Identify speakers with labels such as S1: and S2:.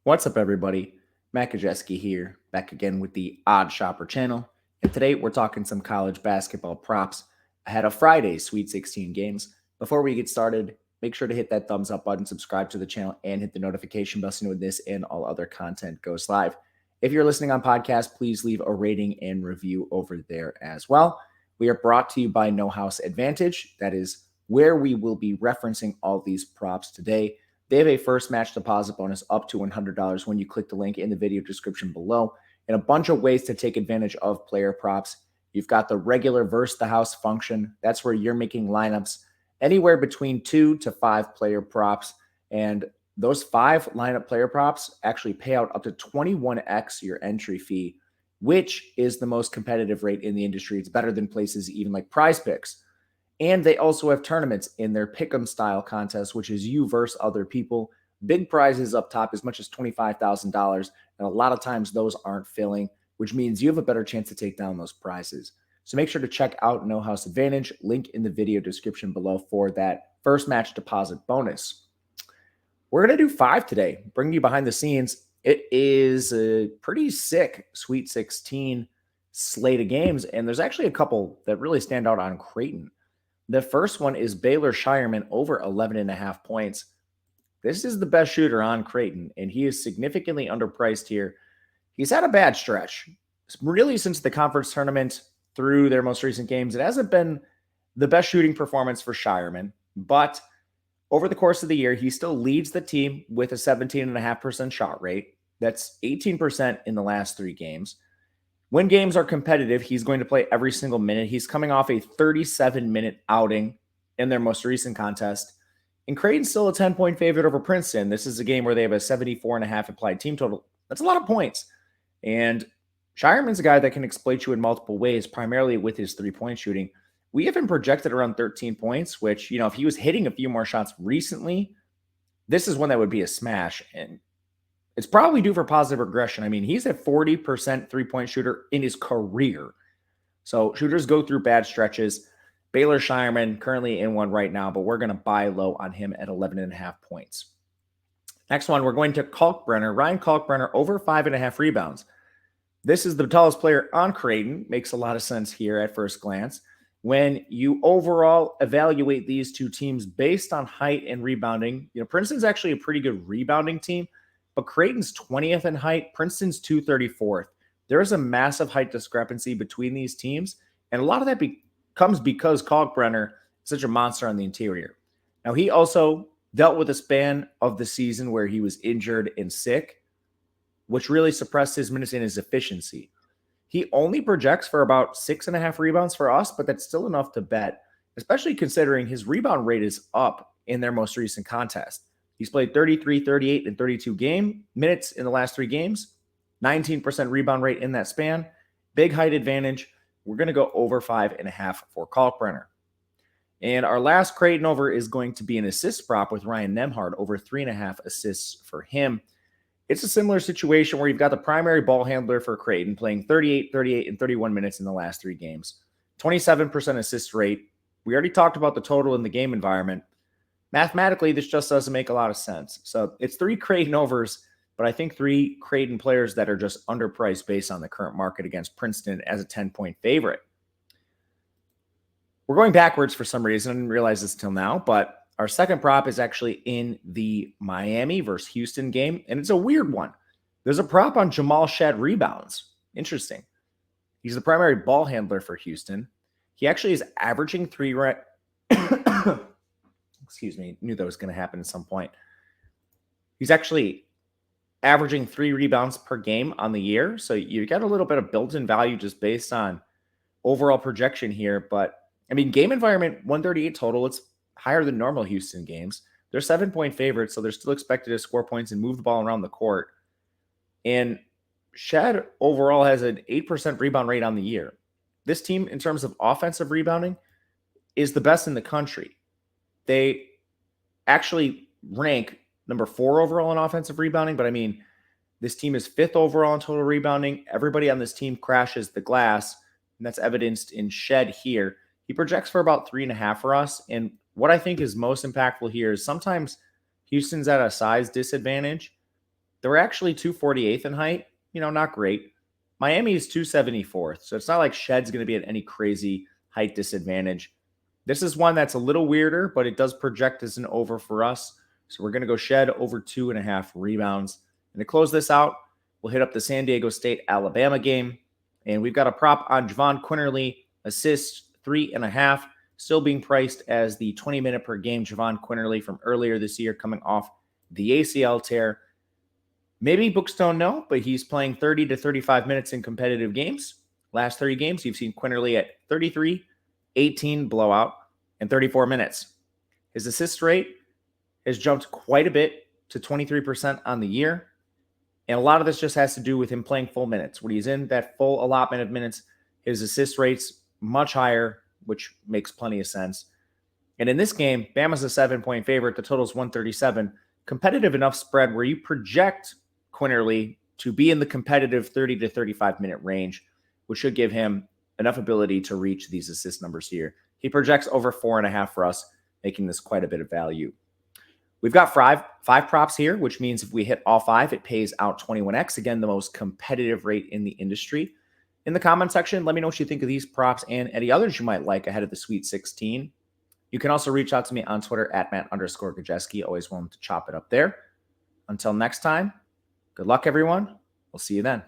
S1: What's up, everybody? Matt Kajeski here, back again with the Odd Shopper channel. And today we're talking some college basketball props ahead of Friday's Sweet 16 games. Before we get started, make sure to hit that thumbs up button, subscribe to the channel, and hit the notification bell so you know when this and all other content goes live. If you're listening on podcast, please leave a rating and review over there as well. We are brought to you by No House Advantage. That is where we will be referencing all these props today. They have a first match deposit bonus up to $100 when you click the link in the video description below, and a bunch of ways to take advantage of player props. You've got the regular versus the house function. That's where you're making lineups anywhere between 2 to 5 player props. And those 5 lineup player props actually pay out up to 21x your entry fee, which is the most competitive rate in the industry. It's better than places even like Prize Picks. And they also have tournaments in their pick'em style contest, which is you versus other people. Big prizes up top, as much as $25,000. And a lot of times those aren't filling, which means you have a better chance to take down those prizes. So make sure to check out No House Advantage. Link in the video description below for that first match deposit bonus. We're going to do 5 today, bringing you behind the scenes. It is a pretty sick Sweet 16 slate of games. And there's actually a couple that really stand out on Creighton. The first one is Baylorshireman over 11.5 points. This is the best shooter on Creighton, and he is significantly underpriced here. He's had a bad stretch. Really, since the conference tournament through their most recent games, it hasn't been the best shooting performance for Shireman, but over the course of the year, he still leads the team with a 17.5% shot rate. That's 18% in the last 3 games. When games are competitive, he's going to play every single minute. He's coming off a 37-minute outing in their most recent contest. And Creighton's still a 10-point favorite over Princeton. This is a game where they have a 74.5 applied team total. That's a lot of points. And Shireman's a guy that can exploit you in multiple ways, primarily with his 3-point shooting. We have him projected around 13 points, which, if he was hitting a few more shots recently, this is one that would be a smash. And it's probably due for positive regression. I mean, he's a 40% 3-point shooter in his career. So shooters go through bad stretches. Baylorshireman currently in one right now, but we're going to buy low on him at 11.5 points. Next one, we're going to Kalkbrenner. Ryan Kalkbrenner over 5.5 rebounds. This is the tallest player on Creighton. Makes a lot of sense here at first glance. When you overall evaluate these two teams based on height and rebounding, Princeton's actually a pretty good rebounding team, but Creighton's 20th in height, Princeton's 234th. There is a massive height discrepancy between these teams, and a lot of that comes because Kalkbrenner is such a monster on the interior. Now, he also dealt with a span of the season where he was injured and sick, which really suppressed his minutes and his efficiency. He only projects for about 6.5 rebounds for us, but that's still enough to bet, especially considering his rebound rate is up in their most recent contest. He's played 33, 38, and 32 game minutes in the last 3 games, 19% rebound rate in that span, big height advantage. We're going to go over 5.5 for Kalkbrenner. And our last Creighton over is going to be an assist prop with Ryan Nembhard, over 3.5 assists for him. It's a similar situation where you've got the primary ball handler for Creighton playing 38, 38, and 31 minutes in the last 3 games. 27% assist rate. We already talked about the total in the game environment. Mathematically, this just doesn't make a lot of sense. So it's 3 Creighton overs, but I think 3 Creighton players that are just underpriced based on the current market against Princeton as a 10-point favorite. We're going backwards for some reason. I didn't realize this till now, but our second prop is actually in the Miami versus Houston game, and it's a weird one. There's a prop on Jamal Shad rebounds. Interesting. He's the primary ball handler for Houston. He actually is averaging 3 excuse me, knew that was going to happen at some point. He's actually averaging 3 rebounds per game on the year. So you get a little bit of built-in value just based on overall projection here. But, I mean, game environment, 138 total. It's higher than normal Houston games. They're 7-point favorites, so they're still expected to score points and move the ball around the court. And Shad overall has an 8% rebound rate on the year. This team, in terms of offensive rebounding, is the best in the country. They actually rank number 4 overall in offensive rebounding, but I mean, this team is 5th overall in total rebounding. Everybody on this team crashes the glass, and that's evidenced in Shad here. He projects for about 3.5 for us, and what I think is most impactful here is sometimes Houston's at a size disadvantage, They were actually 248th in height. Not great. Miami is 274th, so it's not like Shad's going to be at any crazy height disadvantage. This is one that's a little weirder, but it does project as an over for us. So we're going to go Shad over 2.5 rebounds. And to close this out, we'll hit up the San Diego State-Alabama game. And we've got a prop on Javon Quinterly, assists 3.5, still being priced as the 20-minute per game Javon Quinterly from earlier this year coming off the ACL tear. Maybe books don't know, but he's playing 30 to 35 minutes in competitive games. Last 30 games, you've seen Quinterly at 33, 18 blowout, and 34 minutes. His assist rate has jumped quite a bit to 23% on the year. And a lot of this just has to do with him playing full minutes. When he's in that full allotment of minutes, his assist rate's much higher, which makes plenty of sense. And in this game, Bama's a 7-point favorite. The total's 137. Competitive enough spread where you project Quinterly to be in the competitive 30 to 35 minute range, which should give him enough ability to reach these assist numbers here. He projects over 4.5 for us, making this quite a bit of value. We've got five props here, which means if we hit all 5, it pays out 21x. Again, the most competitive rate in the industry. In the comment section, let me know what you think of these props and any others you might like ahead of the Sweet 16. You can also reach out to me on Twitter at Matt_Gajeski. Always willing to chop it up there. Until next time, good luck, everyone. We'll see you then.